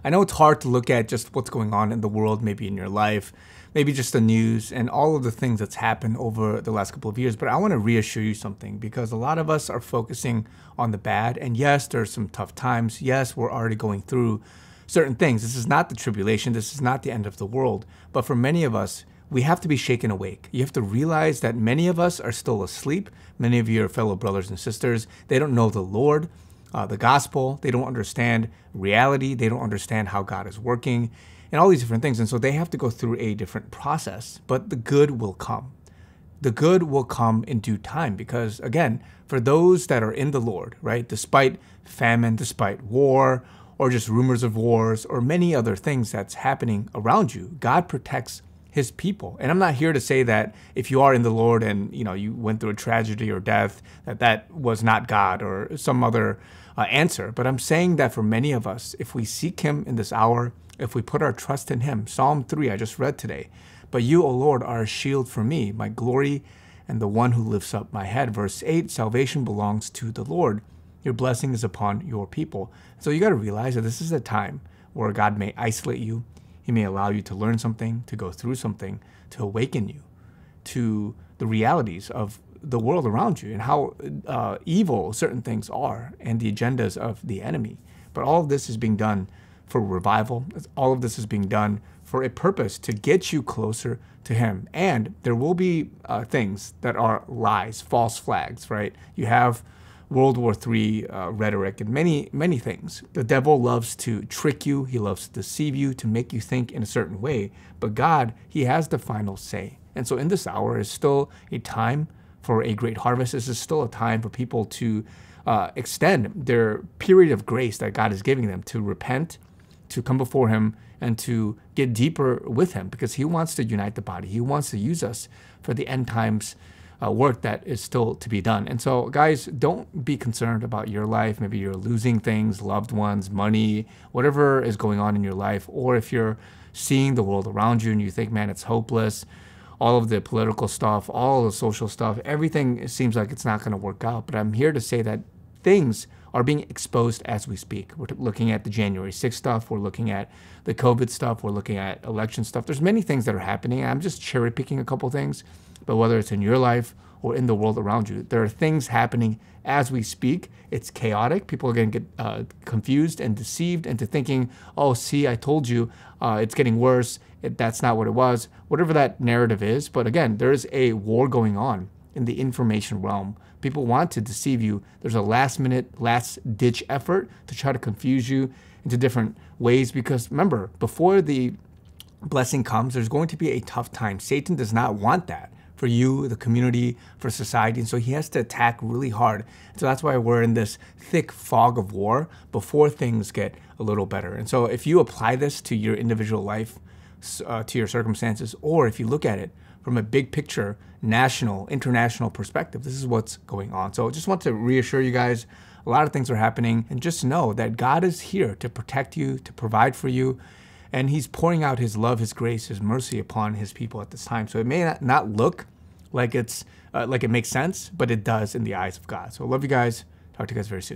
I know it's hard to look at just what's going on in the world, maybe in your life, maybe just the news and all of the things that's happened over the last couple of years. But I want to reassure you something, because a lot of us are focusing on the bad. And yes, there's some tough times. Yes, we're already going through certain things. This is not the tribulation. This is not the end of the world. But for many of us, we have to be shaken awake. You have to realize that many of us are still asleep. Many of your fellow brothers and sisters, they don't know the Lord, the gospel. They don't understand reality. They don't understand how God is working and all these different things. And so they have to go through a different process, but the good will come. The good will come in due time, because again, for those that are in the Lord, right, despite famine, despite war, or just rumors of wars, or many other things that's happening around you, God protects his people. And I'm not here to say that if you are in the Lord and you went through a tragedy or death, that was not God or some other answer. But I'm saying that for many of us, if we seek him in this hour, if we put our trust in him, Psalm 3 I just read today, but you, O Lord, are a shield for me, my glory, and the one who lifts up my head. Verse 8, salvation belongs to the Lord. Your blessing is upon your people. So you got to realize that this is a time where God may isolate you. He may allow you to learn something, to go through something, to awaken you to the realities of the world around you and how evil certain things are and the agendas of the enemy. But all of this is being done for revival. All of this is being done for a purpose to get you closer to him. And there will be things that are lies, false flags, right? You have World War III rhetoric and many things. The devil loves to trick you. He loves to deceive you, to make you think in a certain way. But God, he has the final say. And so in this hour is still a time for a great harvest. This is still a time for people to extend their period of grace that God is giving them, to repent, to come before him, and to get deeper with him, because he wants to unite the body. He wants to use us for the end times work that is still to be done. And so, guys, don't be concerned about your life. Maybe you're losing things, loved ones, money, whatever is going on in your life. Or if you're seeing the world around you and you think, man, it's hopeless, all of the political stuff, all the social stuff, everything seems like it's not going to work out. But I'm here to say that things are being exposed as we speak. We're looking at the January 6th stuff. We're looking at the COVID stuff. We're looking at election stuff. There's many things that are happening. I'm just cherry picking a couple things. But whether it's in your life or in the world around you, there are things happening as we speak. It's chaotic. People are going to get confused and deceived into thinking, oh, see, I told you, it's getting worse. That's not what it was. Whatever that narrative is. But again, there's a war going on in the information realm. People want to deceive you. There's a last-minute, last-ditch effort to try to confuse you into different ways. Because remember, before the blessing comes, there's going to be a tough time. Satan does not want that for you, the community, for society. And so he has to attack really hard. So that's why we're in this thick fog of war before things get a little better. And so if you apply this to your individual life, to your circumstances, or if you look at it from a big picture, national, international perspective, this is what's going on. So I just want to reassure you guys, a lot of things are happening, and just know that God is here to protect you, to provide for you, and he's pouring out his love, his grace, his mercy upon his people at this time. So it may not look like it's like it makes sense, but it does in the eyes of God. So I love you guys. Talk to you guys very soon.